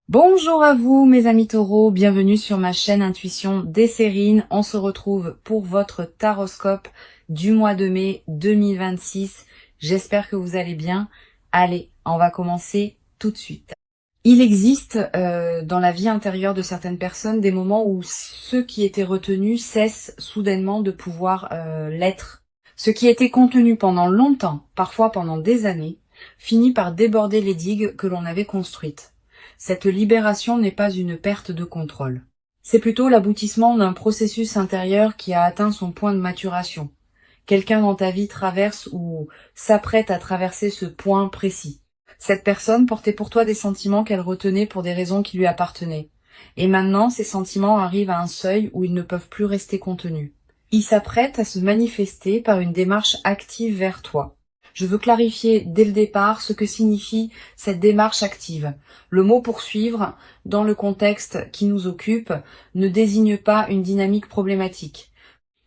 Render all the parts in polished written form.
Bonjour à vous mes amis taureaux, bienvenue sur ma chaîne Intuition Desserine. On se retrouve pour votre taroscope du mois de mai 2026. J'espère que vous allez bien. Allez, on va commencer tout de suite. Il existe dans la vie intérieure de certaines personnes des moments où ceux qui étaient retenus cessent soudainement de pouvoir l'être. Ce qui était contenu pendant longtemps, parfois pendant des années, finit par déborder les digues que l'on avait construites. Cette libération n'est pas une perte de contrôle. C'est plutôt l'aboutissement d'un processus intérieur qui a atteint son point de maturation. Quelqu'un dans ta vie traverse ou s'apprête à traverser ce point précis. Cette personne portait pour toi des sentiments qu'elle retenait pour des raisons qui lui appartenaient. Et maintenant, ces sentiments arrivent à un seuil où ils ne peuvent plus rester contenus. Ils s'apprêtent à se manifester par une démarche active vers toi. Je veux clarifier dès le départ ce que signifie cette démarche active. Le mot poursuivre, dans le contexte qui nous occupe, ne désigne pas une dynamique problématique.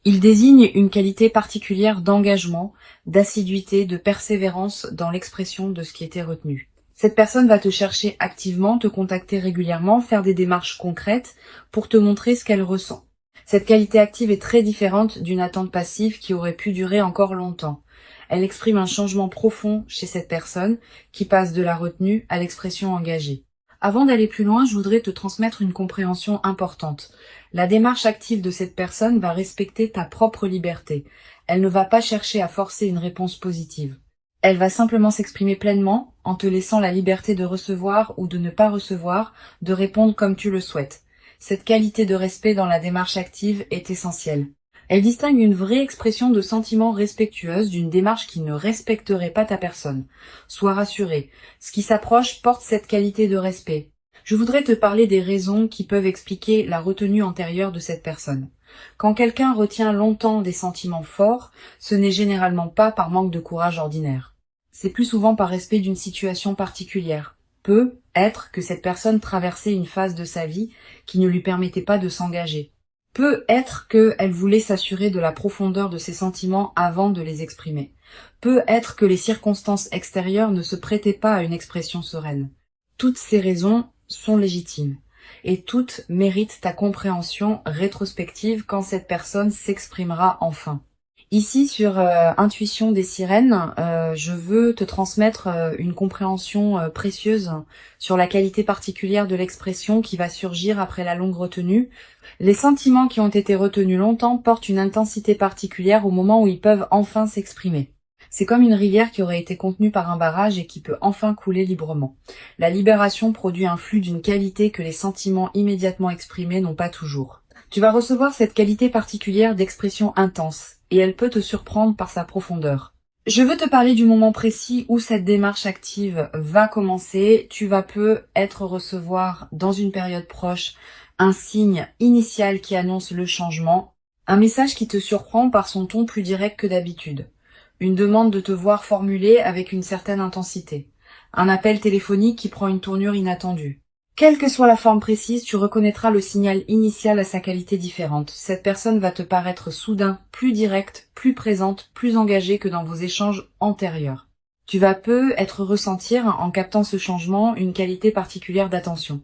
Il désigne une qualité particulière d'engagement, d'assiduité, de persévérance dans l'expression de ce qui était retenu. Cette personne va te chercher activement, te contacter régulièrement, faire des démarches concrètes pour te montrer ce qu'elle ressent. Cette qualité active est très différente d'une attente passive qui aurait pu durer encore longtemps. Elle exprime un changement profond chez cette personne qui passe de la retenue à l'expression engagée. Avant d'aller plus loin, je voudrais te transmettre une compréhension importante. La démarche active de cette personne va respecter ta propre liberté. Elle ne va pas chercher à forcer une réponse positive. Elle va simplement s'exprimer pleinement en te laissant la liberté de recevoir ou de ne pas recevoir, de répondre comme tu le souhaites. Cette qualité de respect dans la démarche active est essentielle. Elle distingue une vraie expression de sentiments respectueuse d'une démarche qui ne respecterait pas ta personne. Sois rassuré, ce qui s'approche porte cette qualité de respect. Je voudrais te parler des raisons qui peuvent expliquer la retenue antérieure de cette personne. Quand quelqu'un retient longtemps des sentiments forts, ce n'est généralement pas par manque de courage ordinaire. C'est plus souvent par respect d'une situation particulière. Peut être que cette personne traversait une phase de sa vie qui ne lui permettait pas de s'engager. Peut être qu'elle voulait s'assurer de la profondeur de ses sentiments avant de les exprimer. Peut être que les circonstances extérieures ne se prêtaient pas à une expression sereine. Toutes ces raisons sont légitimes. Et toutes méritent ta compréhension rétrospective quand cette personne s'exprimera enfin. Ici, sur Intuition des sirènes, je veux te transmettre une compréhension précieuse sur la qualité particulière de l'expression qui va surgir après la longue retenue. Les sentiments qui ont été retenus longtemps portent une intensité particulière au moment où ils peuvent enfin s'exprimer. C'est comme une rivière qui aurait été contenue par un barrage et qui peut enfin couler librement. La libération produit un flux d'une qualité que les sentiments immédiatement exprimés n'ont pas toujours. Tu vas recevoir cette qualité particulière d'expression intense, et elle peut te surprendre par sa profondeur. Je veux te parler du moment précis où cette démarche active va commencer. Tu vas peut-être recevoir dans une période proche un signe initial qui annonce le changement, un message qui te surprend par son ton plus direct que d'habitude, une demande de te voir formulée avec une certaine intensité, un appel téléphonique qui prend une tournure inattendue. Quelle que soit la forme précise, tu reconnaîtras le signal initial à sa qualité différente. Cette personne va te paraître soudain plus directe, plus présente, plus engagée que dans vos échanges antérieurs. Tu vas peut-être ressentir, en captant ce changement, une qualité particulière d'attention.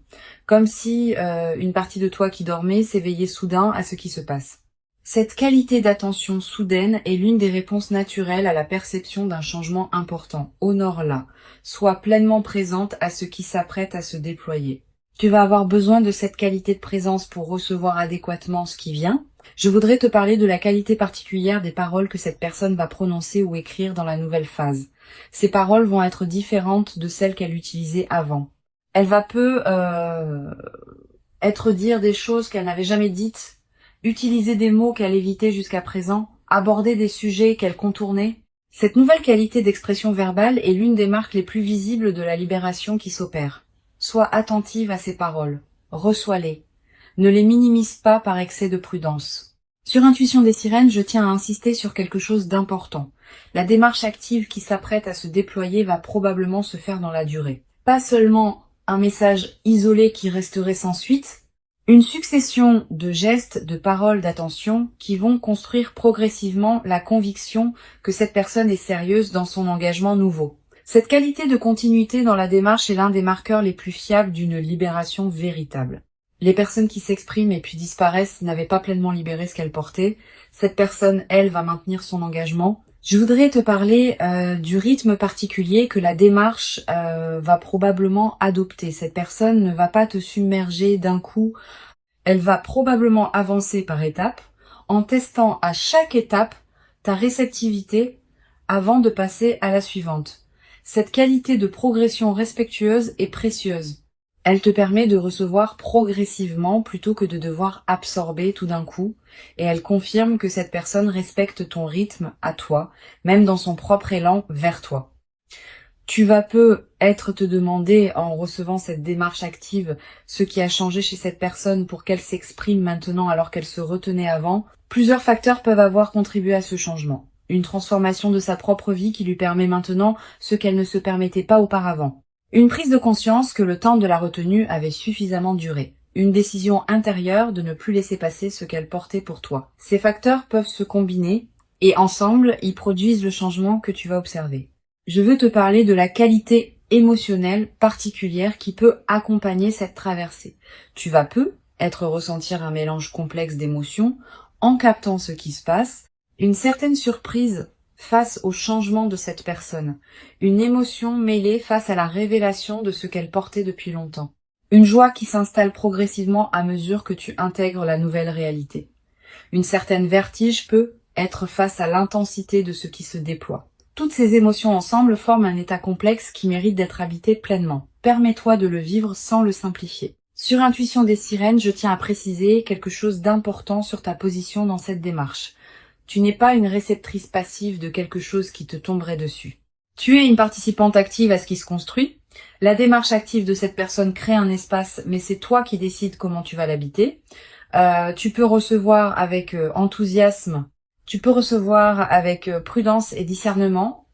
Comme si une partie de toi qui dormait s'éveillait soudain à ce qui se passe. Cette qualité d'attention soudaine est l'une des réponses naturelles à la perception d'un changement important. Honore-la. Sois pleinement présente à ce qui s'apprête à se déployer. Tu vas avoir besoin de cette qualité de présence pour recevoir adéquatement ce qui vient. Je voudrais te parler de la qualité particulière des paroles que cette personne va prononcer ou écrire dans la nouvelle phase. Ces paroles vont être différentes de celles qu'elle utilisait avant. Elle va être dire des choses qu'elle n'avait jamais dites, utiliser des mots qu'elle évitait jusqu'à présent, aborder des sujets qu'elle contournait. Cette nouvelle qualité d'expression verbale est l'une des marques les plus visibles de la libération qui s'opère. Sois attentive à ces paroles, reçois-les. Ne les minimise pas par excès de prudence. Sur Intuition des sirènes, je tiens à insister sur quelque chose d'important. La démarche active qui s'apprête à se déployer va probablement se faire dans la durée. Pas seulement un message isolé qui resterait sans suite, une succession de gestes, de paroles, d'attention qui vont construire progressivement la conviction que cette personne est sérieuse dans son engagement nouveau. Cette qualité de continuité dans la démarche est l'un des marqueurs les plus fiables d'une libération véritable. Les personnes qui s'expriment et puis disparaissent n'avaient pas pleinement libéré ce qu'elles portaient. Cette personne, elle, va maintenir son engagement. Je voudrais te parler du rythme particulier que la démarche va probablement adopter. Cette personne ne va pas te submerger d'un coup. Elle va probablement avancer par étapes, en testant à chaque étape ta réceptivité avant de passer à la suivante. Cette qualité de progression respectueuse est précieuse. Elle te permet de recevoir progressivement plutôt que de devoir absorber tout d'un coup, et elle confirme que cette personne respecte ton rythme à toi, même dans son propre élan vers toi. Tu vas peut-être te demander, en recevant cette démarche active, ce qui a changé chez cette personne pour qu'elle s'exprime maintenant alors qu'elle se retenait avant. Plusieurs facteurs peuvent avoir contribué à ce changement. Une transformation de sa propre vie qui lui permet maintenant ce qu'elle ne se permettait pas auparavant. Une prise de conscience que le temps de la retenue avait suffisamment duré. Une décision intérieure de ne plus laisser passer ce qu'elle portait pour toi. Ces facteurs peuvent se combiner et ensemble, ils produisent le changement que tu vas observer. Je veux te parler de la qualité émotionnelle particulière qui peut accompagner cette traversée. Tu vas être ressentir un mélange complexe d'émotions en captant ce qui se passe, une certaine surprise face au changement de cette personne, une émotion mêlée face à la révélation de ce qu'elle portait depuis longtemps, une joie qui s'installe progressivement à mesure que tu intègres la nouvelle réalité. Une certaine vertige peut être face à l'intensité de ce qui se déploie. Toutes ces émotions ensemble forment un état complexe qui mérite d'être habité pleinement. Permets-toi de le vivre sans le simplifier. Sur Intuition des Sirènes, je tiens à préciser quelque chose d'important sur ta position dans cette démarche. Tu n'es pas une réceptrice passive de quelque chose qui te tomberait dessus. Tu es une participante active à ce qui se construit. La démarche active de cette personne crée un espace, mais c'est toi qui décides comment tu vas l'habiter. Tu peux recevoir avec enthousiasme. Tu peux recevoir avec prudence et discernement.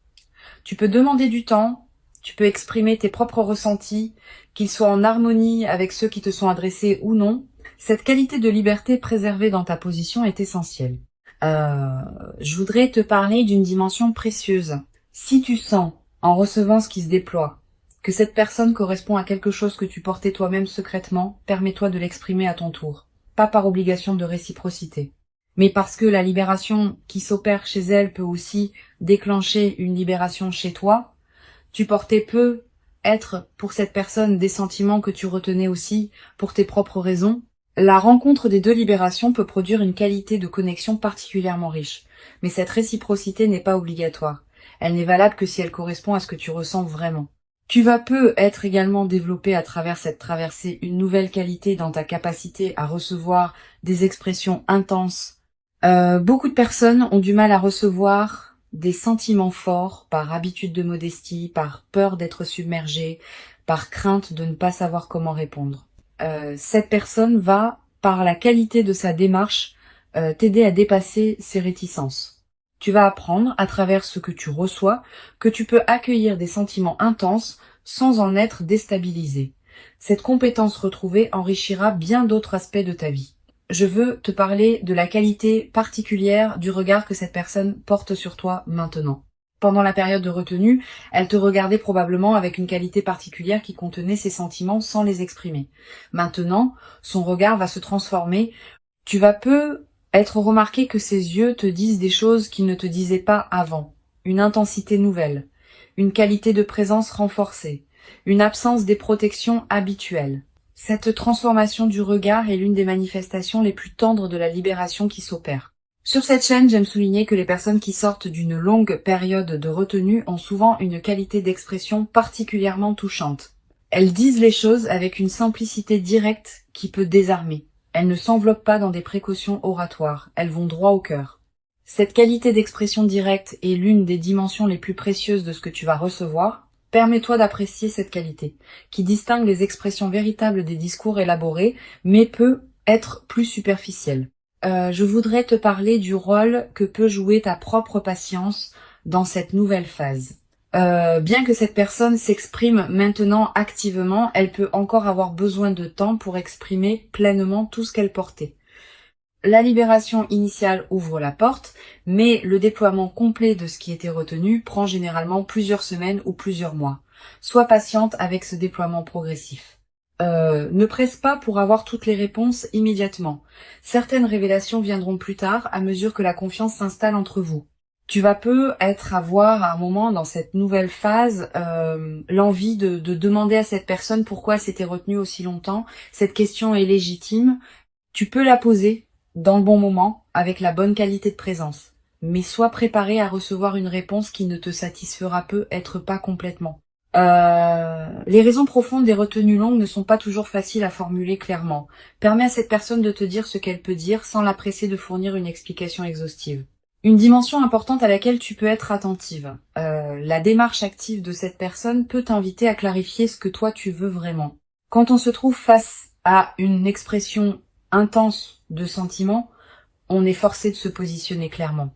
Tu peux demander du temps. Tu peux exprimer tes propres ressentis, qu'ils soient en harmonie avec ceux qui te sont adressés ou non. Cette qualité de liberté préservée dans ta position est essentielle. Je voudrais te parler d'une dimension précieuse. Si tu sens, en recevant ce qui se déploie, que cette personne correspond à quelque chose que tu portais toi-même secrètement, permets-toi de l'exprimer à ton tour. Pas par obligation de réciprocité, mais parce que la libération qui s'opère chez elle peut aussi déclencher une libération chez toi. Tu portais être pour cette personne des sentiments que tu retenais aussi pour tes propres raisons. La rencontre des deux libérations peut produire une qualité de connexion particulièrement riche, mais cette réciprocité n'est pas obligatoire. Elle n'est valable que si elle correspond à ce que tu ressens vraiment. Tu vas être également développer à travers cette traversée une nouvelle qualité dans ta capacité à recevoir des expressions intenses. Beaucoup de personnes ont du mal à recevoir des sentiments forts par habitude de modestie, par peur d'être submergée, par crainte de ne pas savoir comment répondre. Cette personne va, par la qualité de sa démarche, t'aider à dépasser ces réticences. Tu vas apprendre, à travers ce que tu reçois, que tu peux accueillir des sentiments intenses sans en être déstabilisé. Cette compétence retrouvée enrichira bien d'autres aspects de ta vie. Je veux te parler de la qualité particulière du regard que cette personne porte sur toi maintenant. Pendant la période de retenue, elle te regardait probablement avec une qualité particulière qui contenait ses sentiments sans les exprimer. Maintenant, son regard va se transformer. Tu vas être remarqué que ses yeux te disent des choses qu'ils ne te disaient pas avant. Une intensité nouvelle, une qualité de présence renforcée, une absence des protections habituelles. Cette transformation du regard est l'une des manifestations les plus tendres de la libération qui s'opère. Sur cette chaîne, j'aime souligner que les personnes qui sortent d'une longue période de retenue ont souvent une qualité d'expression particulièrement touchante. Elles disent les choses avec une simplicité directe qui peut désarmer. Elles ne s'enveloppent pas dans des précautions oratoires, elles vont droit au cœur. Cette qualité d'expression directe est l'une des dimensions les plus précieuses de ce que tu vas recevoir. Permets-toi d'apprécier cette qualité, qui distingue les expressions véritables des discours élaborés, mais peut être plus superficielle. Je voudrais te parler du rôle que peut jouer ta propre patience dans cette nouvelle phase. Bien que cette personne s'exprime maintenant activement, elle peut encore avoir besoin de temps pour exprimer pleinement tout ce qu'elle portait. La libération initiale ouvre la porte, mais le déploiement complet de ce qui était retenu prend généralement plusieurs semaines ou plusieurs mois. Sois patiente avec ce déploiement progressif. Ne presse pas pour avoir toutes les réponses immédiatement. Certaines révélations viendront plus tard à mesure que la confiance s'installe entre vous. Tu vas avoir à un moment dans cette nouvelle phase l'envie de demander à cette personne pourquoi elle s'était retenue aussi longtemps. Cette question est légitime. Tu peux la poser dans le bon moment, avec la bonne qualité de présence. Mais sois préparé à recevoir une réponse qui ne te satisfera peut-être pas complètement. Les raisons profondes des retenues longues ne sont pas toujours faciles à formuler clairement. Permets à cette personne de te dire ce qu'elle peut dire sans la presser de fournir une explication exhaustive. Une dimension importante à laquelle tu peux être attentive. La démarche active de cette personne peut t'inviter à clarifier ce que toi tu veux vraiment. Quand on se trouve face à une expression intense de sentiments, on est forcé de se positionner clairement.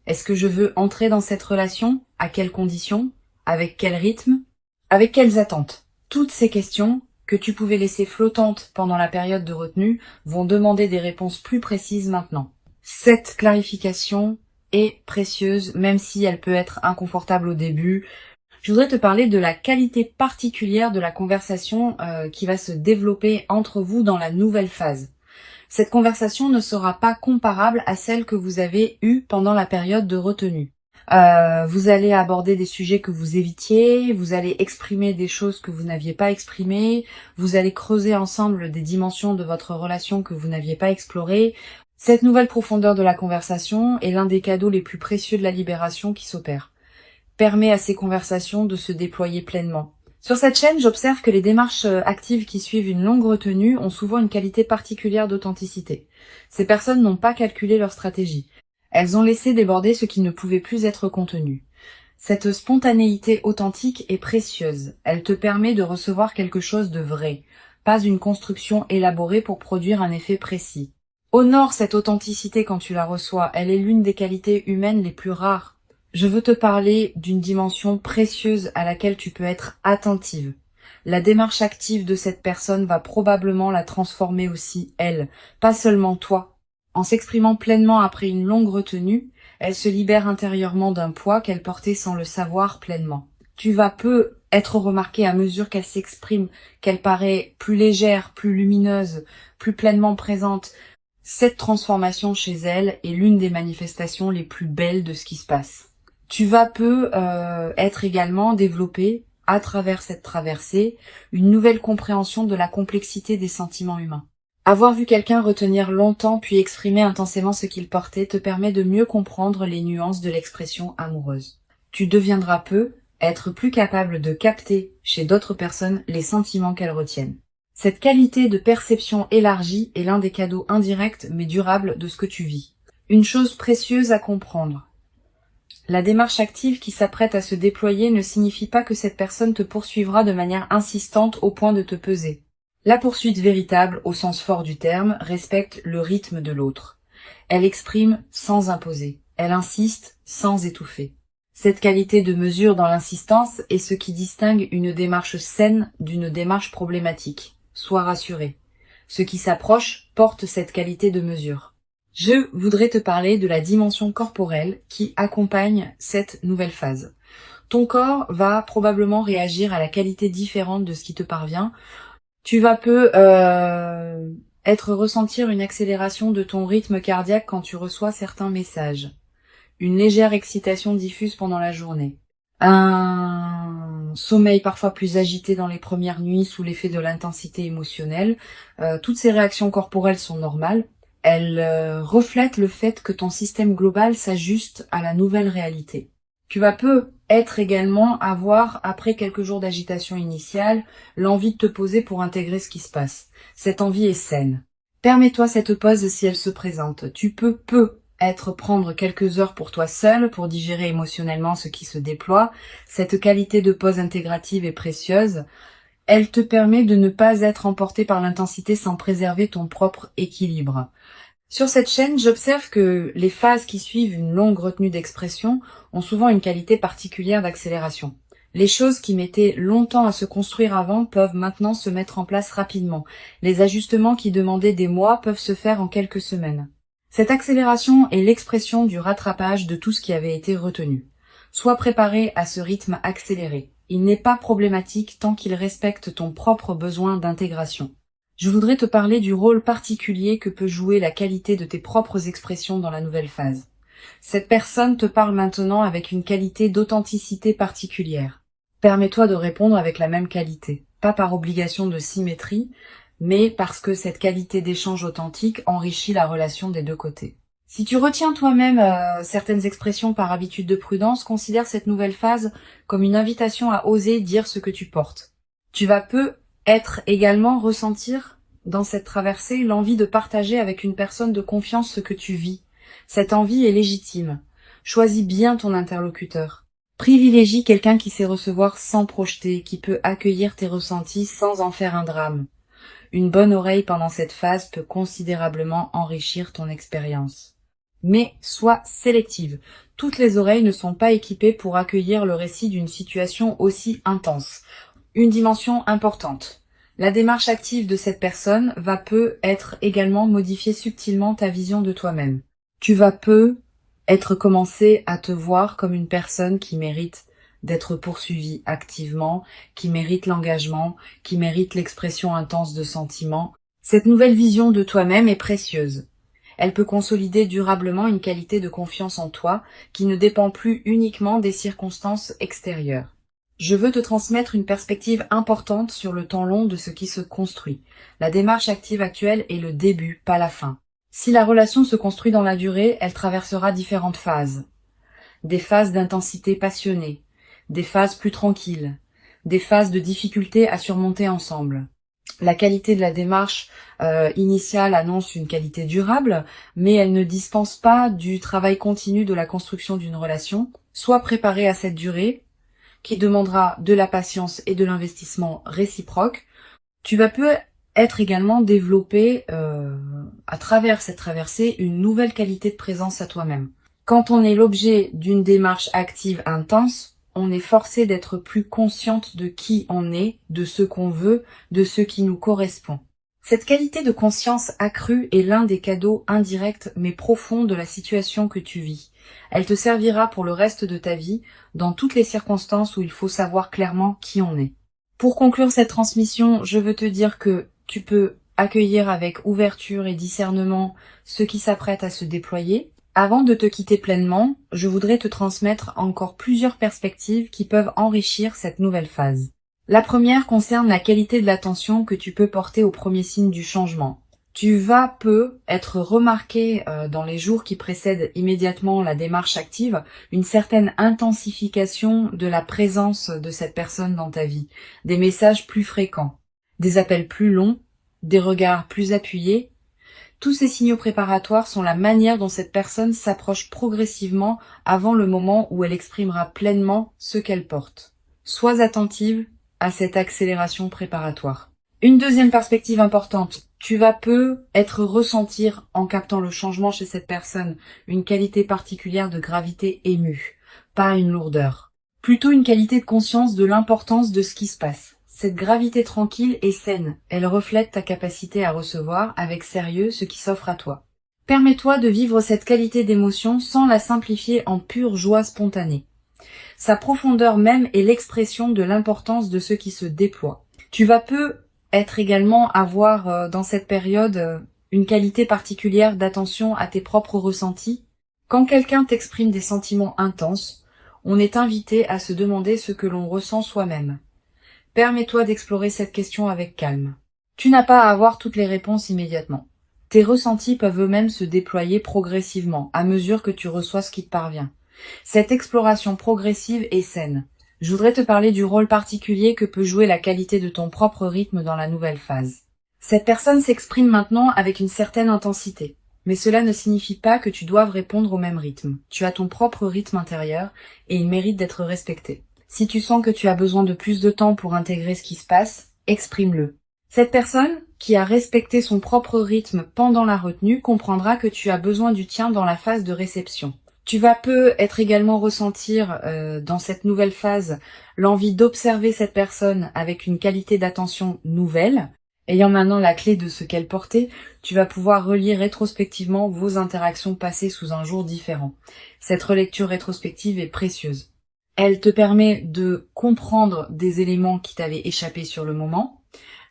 Est-ce que je veux entrer dans cette relation? À quelles conditions? Avec quel rythme? Avec quelles attentes? Toutes ces questions que tu pouvais laisser flottantes pendant la période de retenue vont demander des réponses plus précises maintenant. Cette clarification est précieuse, même si elle peut être inconfortable au début. Je voudrais te parler de la qualité particulière de la conversation qui va se développer entre vous dans la nouvelle phase. Cette conversation ne sera pas comparable à celle que vous avez eue pendant la période de retenue. Vous allez aborder des sujets que vous évitiez, vous allez exprimer des choses que vous n'aviez pas exprimées, vous allez creuser ensemble des dimensions de votre relation que vous n'aviez pas explorées. Cette nouvelle profondeur de la conversation est l'un des cadeaux les plus précieux de la libération qui s'opère. Permet à ces conversations de se déployer pleinement. Sur cette chaîne, j'observe que les démarches actives qui suivent une longue retenue ont souvent une qualité particulière d'authenticité. Ces personnes n'ont pas calculé leur stratégie. Elles ont laissé déborder ce qui ne pouvait plus être contenu. Cette spontanéité authentique est précieuse. Elle te permet de recevoir quelque chose de vrai, pas une construction élaborée pour produire un effet précis. Honore cette authenticité quand tu la reçois. Elle est l'une des qualités humaines les plus rares. Je veux te parler d'une dimension précieuse à laquelle tu peux être attentive. La démarche active de cette personne va probablement la transformer aussi, elle, pas seulement toi. En s'exprimant pleinement après une longue retenue, elle se libère intérieurement d'un poids qu'elle portait sans le savoir pleinement. Tu vas peu être remarqué à mesure qu'elle s'exprime, qu'elle paraît plus légère, plus lumineuse, plus pleinement présente. Cette transformation chez elle est l'une des manifestations les plus belles de ce qui se passe. Tu vas peu être également développé, à travers cette traversée, une nouvelle compréhension de la complexité des sentiments humains. Avoir vu quelqu'un retenir longtemps puis exprimer intensément ce qu'il portait te permet de mieux comprendre les nuances de l'expression amoureuse. Tu deviendras peu être plus capable de capter chez d'autres personnes les sentiments qu'elles retiennent. Cette qualité de perception élargie est l'un des cadeaux indirects mais durables de ce que tu vis. Une chose précieuse à comprendre. La démarche active qui s'apprête à se déployer ne signifie pas que cette personne te poursuivra de manière insistante au point de te peser. La poursuite véritable, au sens fort du terme, respecte le rythme de l'autre. Elle exprime sans imposer. Elle insiste sans étouffer. Cette qualité de mesure dans l'insistance est ce qui distingue une démarche saine d'une démarche problématique. Sois rassuré. Ce qui s'approche porte cette qualité de mesure. Je voudrais te parler de la dimension corporelle qui accompagne cette nouvelle phase. Ton corps va probablement réagir à la qualité différente de ce qui te parvient. Tu vas ressentir une accélération de ton rythme cardiaque quand tu reçois certains messages. Une légère excitation diffuse pendant la journée. Un sommeil parfois plus agité dans les premières nuits sous l'effet de l'intensité émotionnelle. Toutes ces réactions corporelles sont normales. Elles reflètent le fait que ton système global s'ajuste à la nouvelle réalité. Tu vas peut-être également avoir, après quelques jours d'agitation initiale, l'envie de te poser pour intégrer ce qui se passe. Cette envie est saine. Permets-toi cette pause si elle se présente. Tu peux prendre quelques heures pour toi seul pour digérer émotionnellement ce qui se déploie. Cette qualité de pause intégrative est précieuse. Elle te permet de ne pas être emporté par l'intensité sans préserver ton propre équilibre. Sur cette chaîne, j'observe que les phases qui suivent une longue retenue d'expression ont souvent une qualité particulière d'accélération. Les choses qui mettaient longtemps à se construire avant peuvent maintenant se mettre en place rapidement. Les ajustements qui demandaient des mois peuvent se faire en quelques semaines. Cette accélération est l'expression du rattrapage de tout ce qui avait été retenu. Sois préparé à ce rythme accéléré. Il n'est pas problématique tant qu'il respecte ton propre besoin d'intégration. Je voudrais te parler du rôle particulier que peut jouer la qualité de tes propres expressions dans la nouvelle phase. Cette personne te parle maintenant avec une qualité d'authenticité particulière. Permets-toi de répondre avec la même qualité, pas par obligation de symétrie, mais parce que cette qualité d'échange authentique enrichit la relation des deux côtés. Si tu retiens toi-même certaines expressions par habitude de prudence, considère cette nouvelle phase comme une invitation à oser dire ce que tu portes. Tu vas peut-être également ressentir dans cette traversée l'envie de partager avec une personne de confiance ce que tu vis. Cette envie est légitime. Choisis bien ton interlocuteur. Privilégie quelqu'un qui sait recevoir sans projeter, qui peut accueillir tes ressentis sans en faire un drame. Une bonne oreille pendant cette phase peut considérablement enrichir ton expérience. Mais sois sélective. Toutes les oreilles ne sont pas équipées pour accueillir le récit d'une situation aussi intense. Une dimension importante. La démarche active de cette personne va peut-être également modifier subtilement ta vision de toi-même. Tu vas être commencé à te voir comme une personne qui mérite d'être poursuivie activement, qui mérite l'engagement, qui mérite l'expression intense de sentiments. Cette nouvelle vision de toi-même est précieuse. Elle peut consolider durablement une qualité de confiance en toi qui ne dépend plus uniquement des circonstances extérieures. Je veux te transmettre une perspective importante sur le temps long de ce qui se construit. La démarche active actuelle est le début, pas la fin. Si la relation se construit dans la durée, elle traversera différentes phases. Des phases d'intensité passionnée, des phases plus tranquilles, des phases de difficulté à surmonter ensemble. La qualité de la démarche initiale annonce une qualité durable, mais elle ne dispense pas du travail continu de la construction d'une relation. Sois préparé à cette durée, qui demandera de la patience et de l'investissement réciproque. Tu vas peut-être également développer, à travers cette traversée, une nouvelle qualité de présence à toi-même. Quand on est l'objet d'une démarche active intense, on est forcé d'être plus consciente de qui on est, de ce qu'on veut, de ce qui nous correspond. Cette qualité de conscience accrue est l'un des cadeaux indirects mais profonds de la situation que tu vis. Elle te servira pour le reste de ta vie, dans toutes les circonstances où il faut savoir clairement qui on est. Pour conclure cette transmission, je veux te dire que tu peux accueillir avec ouverture et discernement ce qui s'apprête à se déployer. Avant de te quitter pleinement, je voudrais te transmettre encore plusieurs perspectives qui peuvent enrichir cette nouvelle phase. La première concerne la qualité de l'attention que tu peux porter aux premiers signes du changement. Tu vas être remarqué dans les jours qui précèdent immédiatement la démarche active, une certaine intensification de la présence de cette personne dans ta vie, des messages plus fréquents, des appels plus longs, des regards plus appuyés. Tous ces signaux préparatoires sont la manière dont cette personne s'approche progressivement avant le moment où elle exprimera pleinement ce qu'elle porte. Sois attentive à cette accélération préparatoire. Une deuxième perspective importante, tu vas être ressentir en captant le changement chez cette personne une qualité particulière de gravité émue, pas une lourdeur. Plutôt une qualité de conscience de l'importance de ce qui se passe. Cette gravité tranquille est saine, elle reflète ta capacité à recevoir avec sérieux ce qui s'offre à toi. Permets-toi de vivre cette qualité d'émotion sans la simplifier en pure joie spontanée. Sa profondeur même est l'expression de l'importance de ce qui se déploie. Tu vas être également avoir dans cette période une qualité particulière d'attention à tes propres ressentis. Quand quelqu'un t'exprime des sentiments intenses, on est invité à se demander ce que l'on ressent soi-même. Permets-toi d'explorer cette question avec calme. Tu n'as pas à avoir toutes les réponses immédiatement. Tes ressentis peuvent eux-mêmes se déployer progressivement, à mesure que tu reçois ce qui te parvient. Cette exploration progressive est saine. Je voudrais te parler du rôle particulier que peut jouer la qualité de ton propre rythme dans la nouvelle phase. Cette personne s'exprime maintenant avec une certaine intensité. Mais cela ne signifie pas que tu doives répondre au même rythme. Tu as ton propre rythme intérieur et il mérite d'être respecté. Si tu sens que tu as besoin de plus de temps pour intégrer ce qui se passe, exprime-le. Cette personne, qui a respecté son propre rythme pendant la retenue, comprendra que tu as besoin du tien dans la phase de réception. Tu vas être également ressentir dans cette nouvelle phase l'envie d'observer cette personne avec une qualité d'attention nouvelle. Ayant maintenant la clé de ce qu'elle portait, tu vas pouvoir relier rétrospectivement vos interactions passées sous un jour différent. Cette relecture rétrospective est précieuse. Elle te permet de comprendre des éléments qui t'avaient échappé sur le moment.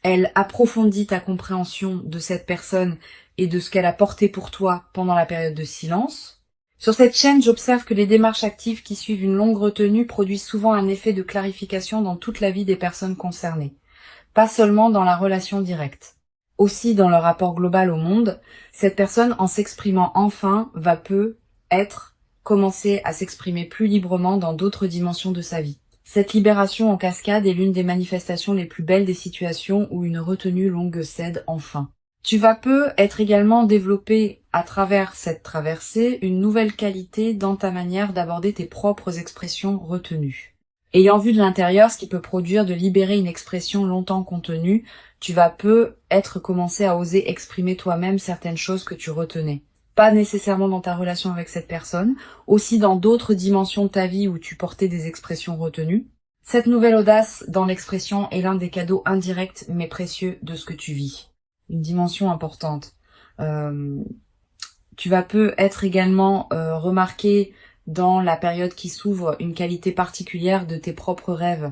Elle approfondit ta compréhension de cette personne et de ce qu'elle a porté pour toi pendant la période de silence. Sur cette chaîne, j'observe que les démarches actives qui suivent une longue retenue produisent souvent un effet de clarification dans toute la vie des personnes concernées, pas seulement dans la relation directe. Aussi dans leur rapport global au monde, cette personne, en s'exprimant enfin, va commencer à s'exprimer plus librement dans d'autres dimensions de sa vie. Cette libération en cascade est l'une des manifestations les plus belles des situations où une retenue longue cède enfin. Tu vas être également développé à travers cette traversée une nouvelle qualité dans ta manière d'aborder tes propres expressions retenues. Ayant vu de l'intérieur ce qui peut produire de libérer une expression longtemps contenue, tu vas commencer à oser exprimer toi-même certaines choses que tu retenais. Pas nécessairement dans ta relation avec cette personne, aussi dans d'autres dimensions de ta vie où tu portais des expressions retenues. Cette nouvelle audace dans l'expression est l'un des cadeaux indirects mais précieux de ce que tu vis. Une dimension importante. Tu vas être également remarqué dans la période qui s'ouvre une qualité particulière de tes propres rêves,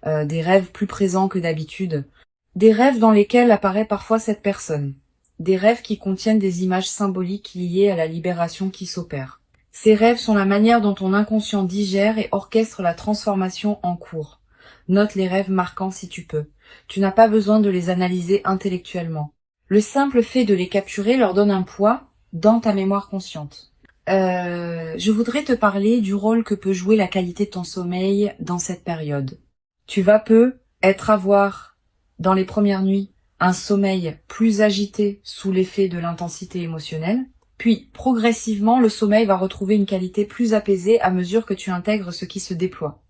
des rêves plus présents que d'habitude, des rêves dans lesquels apparaît parfois cette personne, des rêves qui contiennent des images symboliques liées à la libération qui s'opère. Ces rêves sont la manière dont ton inconscient digère et orchestre la transformation en cours. Note les rêves marquants si tu peux. Tu n'as pas besoin de les analyser intellectuellement. Le simple fait de les capturer leur donne un poids dans ta mémoire consciente. Je voudrais te parler du rôle que peut jouer la qualité de ton sommeil dans cette période. Tu vas avoir, dans les premières nuits, un sommeil plus agité sous l'effet de l'intensité émotionnelle. Puis, progressivement, le sommeil va retrouver une qualité plus apaisée à mesure que tu intègres ce qui se déploie.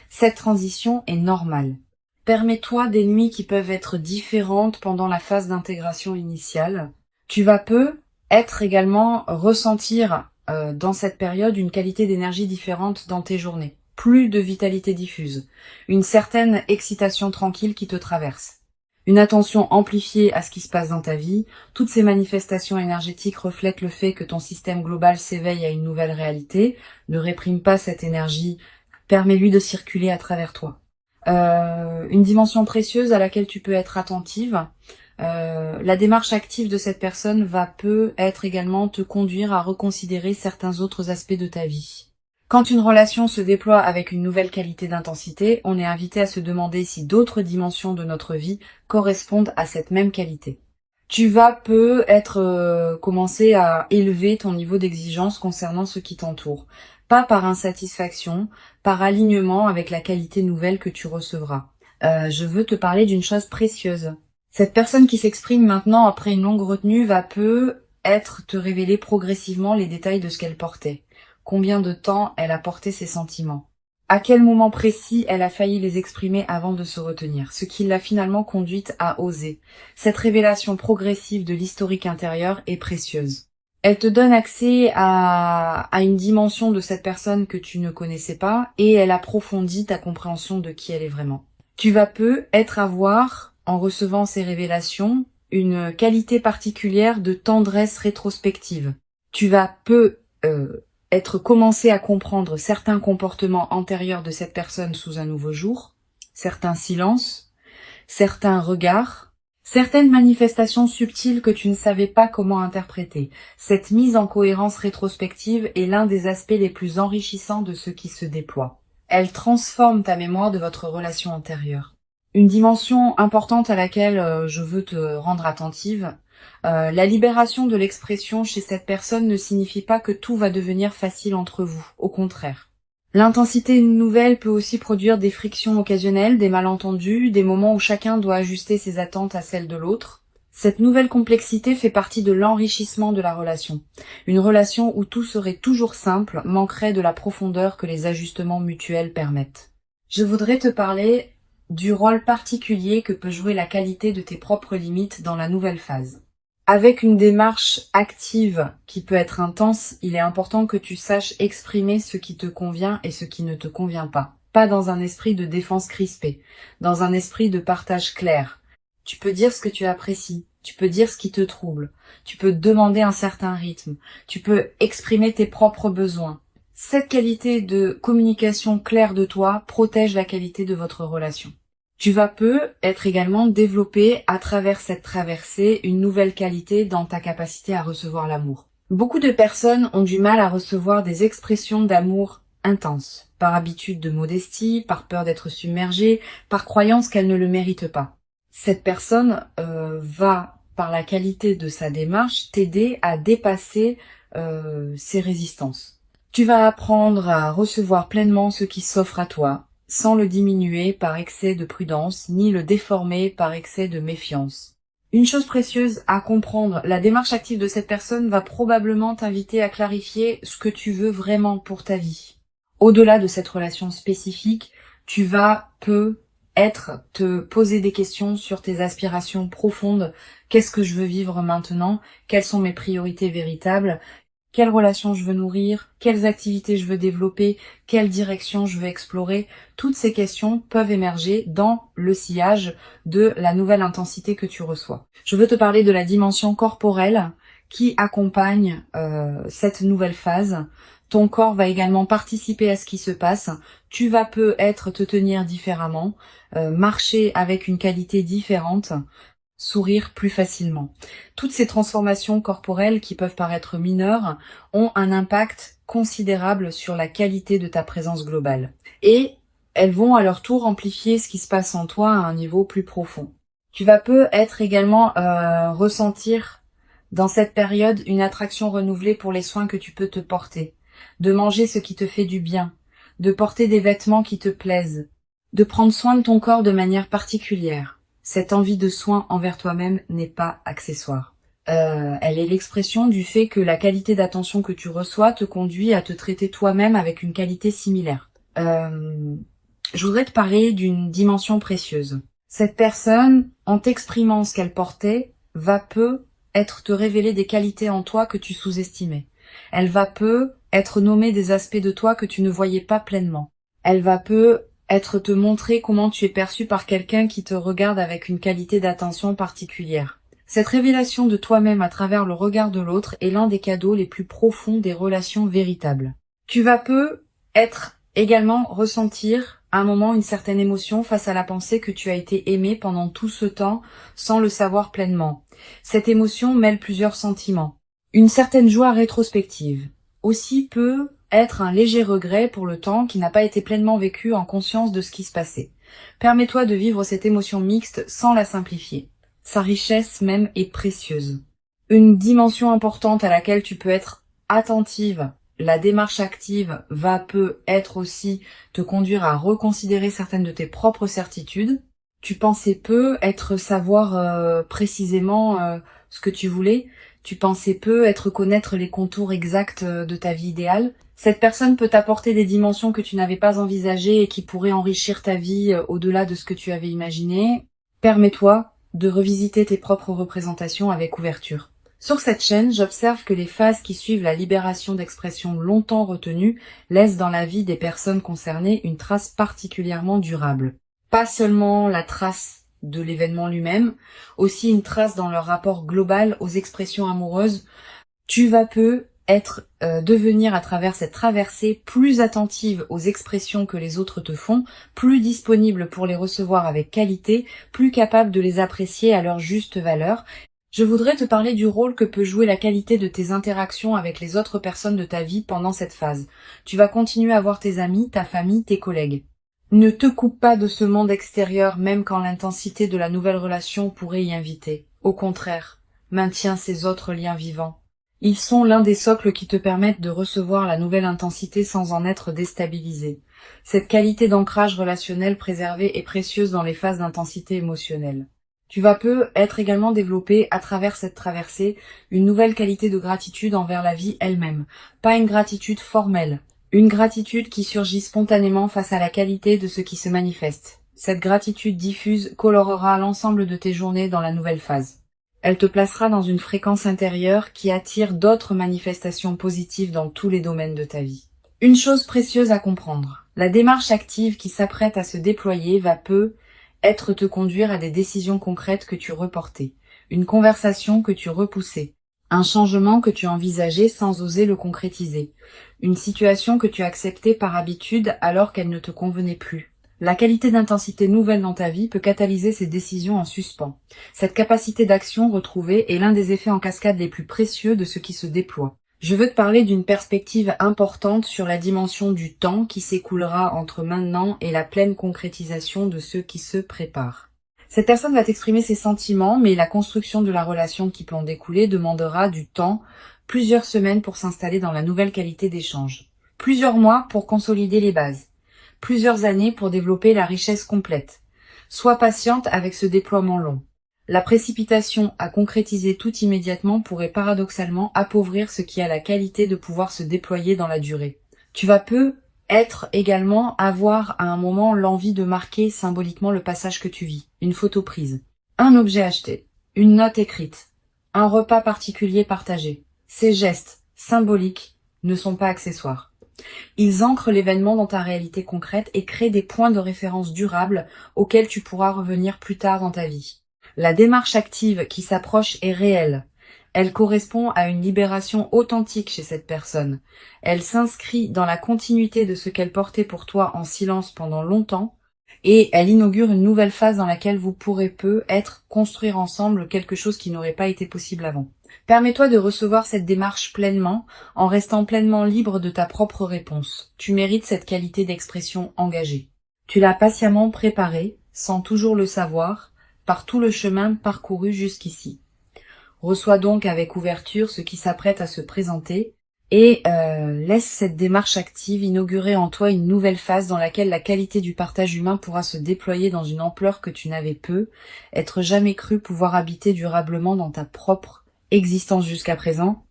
Cette transition est normale. Permets-toi des nuits qui peuvent être différentes pendant la phase d'intégration initiale. Tu vas être également ressentir dans cette période une qualité d'énergie différente dans tes journées. Plus de vitalité diffuse, une certaine excitation tranquille qui te traverse, une attention amplifiée à ce qui se passe dans ta vie. Toutes ces manifestations énergétiques reflètent le fait que ton système global s'éveille à une nouvelle réalité. Ne réprime pas cette énergie, permets-lui de circuler à travers toi. Une dimension précieuse à laquelle tu peux être attentive. La démarche active de cette personne va être également te conduire à reconsidérer certains autres aspects de ta vie. Quand une relation se déploie avec une nouvelle qualité d'intensité, on est invité à se demander si d'autres dimensions de notre vie correspondent à cette même qualité. Tu vas commencer à élever ton niveau d'exigence concernant ce qui t'entoure. Pas par insatisfaction, par alignement avec la qualité nouvelle que tu recevras. Je veux te parler d'une chose précieuse. Cette personne qui s'exprime maintenant après une longue retenue va te révéler progressivement les détails de ce qu'elle portait. Combien de temps elle a porté ses sentiments. À quel moment précis elle a failli les exprimer avant de se retenir, ce qui l'a finalement conduite à oser. Cette révélation progressive de l'historique intérieur est précieuse. Elle te donne accès à une dimension de cette personne que tu ne connaissais pas et elle approfondit ta compréhension de qui elle est vraiment. Tu vas avoir, en recevant ces révélations, une qualité particulière de tendresse rétrospective. Tu vas commencé à comprendre certains comportements antérieurs de cette personne sous un nouveau jour, certains silences, certains regards, certaines manifestations subtiles que tu ne savais pas comment interpréter. Cette mise en cohérence rétrospective est l'un des aspects les plus enrichissants de ce qui se déploie. Elle transforme ta mémoire de votre relation antérieure. Une dimension importante à laquelle je veux te rendre attentive, la libération de l'expression chez cette personne ne signifie pas que tout va devenir facile entre vous, au contraire. L'intensité nouvelle peut aussi produire des frictions occasionnelles, des malentendus, des moments où chacun doit ajuster ses attentes à celles de l'autre. Cette nouvelle complexité fait partie de l'enrichissement de la relation. Une relation où tout serait toujours simple manquerait de la profondeur que les ajustements mutuels permettent. Je voudrais te parler du rôle particulier que peut jouer la qualité de tes propres limites dans la nouvelle phase. Avec une démarche active qui peut être intense, il est important que tu saches exprimer ce qui te convient et ce qui ne te convient pas. Pas dans un esprit de défense crispée, dans un esprit de partage clair. Tu peux dire ce que tu apprécies, tu peux dire ce qui te trouble, tu peux demander un certain rythme, tu peux exprimer tes propres besoins. Cette qualité de communication claire de toi protège la qualité de votre relation. Tu vas être également développé à travers cette traversée une nouvelle qualité dans ta capacité à recevoir l'amour. Beaucoup de personnes ont du mal à recevoir des expressions d'amour intenses, par habitude de modestie, par peur d'être submergée, par croyance qu'elles ne le méritent pas. Cette personne va, par la qualité de sa démarche, t'aider à dépasser ces résistances. Tu vas apprendre à recevoir pleinement ce qui s'offre à toi, sans le diminuer par excès de prudence, ni le déformer par excès de méfiance. Une chose précieuse à comprendre, la démarche active de cette personne va probablement t'inviter à clarifier ce que tu veux vraiment pour ta vie. Au-delà de cette relation spécifique, tu vas te poser des questions sur tes aspirations profondes. Qu'est-ce que je veux vivre maintenant? Quelles sont mes priorités véritables? Quelles relations je veux nourrir, quelles activités je veux développer, quelle direction je veux explorer. Toutes ces questions peuvent émerger dans le sillage de la nouvelle intensité que tu reçois. Je veux te parler de la dimension corporelle qui accompagne cette nouvelle phase. Ton corps va également participer à ce qui se passe. Tu vas peut-être te tenir différemment, marcher avec une qualité différente, sourire plus facilement. Toutes ces transformations corporelles qui peuvent paraître mineures ont un impact considérable sur la qualité de ta présence globale. Et elles vont à leur tour amplifier ce qui se passe en toi à un niveau plus profond. Tu vas peut-être également ressentir dans cette période une attraction renouvelée pour les soins que tu peux te porter, de manger ce qui te fait du bien, de porter des vêtements qui te plaisent, de prendre soin de ton corps de manière particulière. Cette envie de soin envers toi-même n'est pas accessoire. Elle est l'expression du fait que la qualité d'attention que tu reçois te conduit à te traiter toi-même avec une qualité similaire. Je voudrais te parler d'une dimension précieuse. Cette personne, en t'exprimant ce qu'elle portait, va être te révéler des qualités en toi que tu sous-estimais. Elle va être nommer des aspects de toi que tu ne voyais pas pleinement. Elle va être te montrer comment tu es perçu par quelqu'un qui te regarde avec une qualité d'attention particulière. Cette révélation de toi-même à travers le regard de l'autre est l'un des cadeaux les plus profonds des relations véritables. Tu vas être également ressentir à un moment une certaine émotion face à la pensée que tu as été aimé pendant tout ce temps sans le savoir pleinement. Cette émotion mêle plusieurs sentiments. Une certaine joie rétrospective. Aussi être un léger regret pour le temps qui n'a pas été pleinement vécu en conscience de ce qui se passait. Permets-toi de vivre cette émotion mixte sans la simplifier. Sa richesse même est précieuse. Une dimension importante à laquelle tu peux être attentive, la démarche active être aussi te conduire à reconsidérer certaines de tes propres certitudes. Tu pensais savoir précisément ce que tu voulais. Tu pensais connaître les contours exacts de ta vie idéale. Cette personne peut t'apporter des dimensions que tu n'avais pas envisagées et qui pourraient enrichir ta vie au-delà de ce que tu avais imaginé. Permets-toi de revisiter tes propres représentations avec ouverture. Sur cette chaîne, j'observe que les phases qui suivent la libération d'expressions longtemps retenues laissent dans la vie des personnes concernées une trace particulièrement durable. Pas seulement la trace de l'événement lui-même, aussi une trace dans leur rapport global aux expressions amoureuses. Tu vas devenir à travers cette traversée plus attentive aux expressions que les autres te font, plus disponible pour les recevoir avec qualité, plus capable de les apprécier à leur juste valeur. Je voudrais te parler du rôle que peut jouer la qualité de tes interactions avec les autres personnes de ta vie pendant cette phase. Tu vas continuer à voir tes amis, ta famille, tes collègues. Ne te coupe pas de ce monde extérieur même quand l'intensité de la nouvelle relation pourrait y inviter. Au contraire, maintiens ces autres liens vivants. Ils sont l'un des socles qui te permettent de recevoir la nouvelle intensité sans en être déstabilisé. Cette qualité d'ancrage relationnel préservée est précieuse dans les phases d'intensité émotionnelle. Tu vas être également développé à travers cette traversée une nouvelle qualité de gratitude envers la vie elle-même. Pas une gratitude formelle, une gratitude qui surgit spontanément face à la qualité de ce qui se manifeste. Cette gratitude diffuse colorera l'ensemble de tes journées dans la nouvelle phase. Elle te placera dans une fréquence intérieure qui attire d'autres manifestations positives dans tous les domaines de ta vie. Une chose précieuse à comprendre, la démarche active qui s'apprête à se déployer va être te conduire à des décisions concrètes que tu reportais, une conversation que tu repoussais, un changement que tu envisageais sans oser le concrétiser, une situation que tu acceptais par habitude alors qu'elle ne te convenait plus. La qualité d'intensité nouvelle dans ta vie peut catalyser ces décisions en suspens. Cette capacité d'action retrouvée est l'un des effets en cascade les plus précieux de ce qui se déploie. Je veux te parler d'une perspective importante sur la dimension du temps qui s'écoulera entre maintenant et la pleine concrétisation de ce qui se prépare. Cette personne va t'exprimer ses sentiments, mais la construction de la relation qui peut en découler demandera du temps, plusieurs semaines pour s'installer dans la nouvelle qualité d'échange, plusieurs mois pour consolider les bases, plusieurs années pour développer la richesse complète. Sois patiente avec ce déploiement long. La précipitation à concrétiser tout immédiatement pourrait paradoxalement appauvrir ce qui a la qualité de pouvoir se déployer dans la durée. Tu vas être également avoir à un moment l'envie de marquer symboliquement le passage que tu vis. Une photo prise, un objet acheté, une note écrite, un repas particulier partagé. Ces gestes symboliques ne sont pas accessoires. Ils ancrent l'événement dans ta réalité concrète et créent des points de référence durables auxquels tu pourras revenir plus tard dans ta vie. La démarche active qui s'approche est réelle. Elle correspond à une libération authentique chez cette personne. Elle s'inscrit dans la continuité de ce qu'elle portait pour toi en silence pendant longtemps et elle inaugure une nouvelle phase dans laquelle vous pourrez construire ensemble quelque chose qui n'aurait pas été possible avant. Permets-toi de recevoir cette démarche pleinement en restant pleinement libre de ta propre réponse. Tu mérites cette qualité d'expression engagée. Tu l'as patiemment préparée, sans toujours le savoir, par tout le chemin parcouru jusqu'ici. Reçois donc avec ouverture ce qui s'apprête à se présenter et laisse cette démarche active inaugurer en toi une nouvelle phase dans laquelle la qualité du partage humain pourra se déployer dans une ampleur que tu n'avais être jamais cru pouvoir habiter durablement dans ta propre existence jusqu'à présent.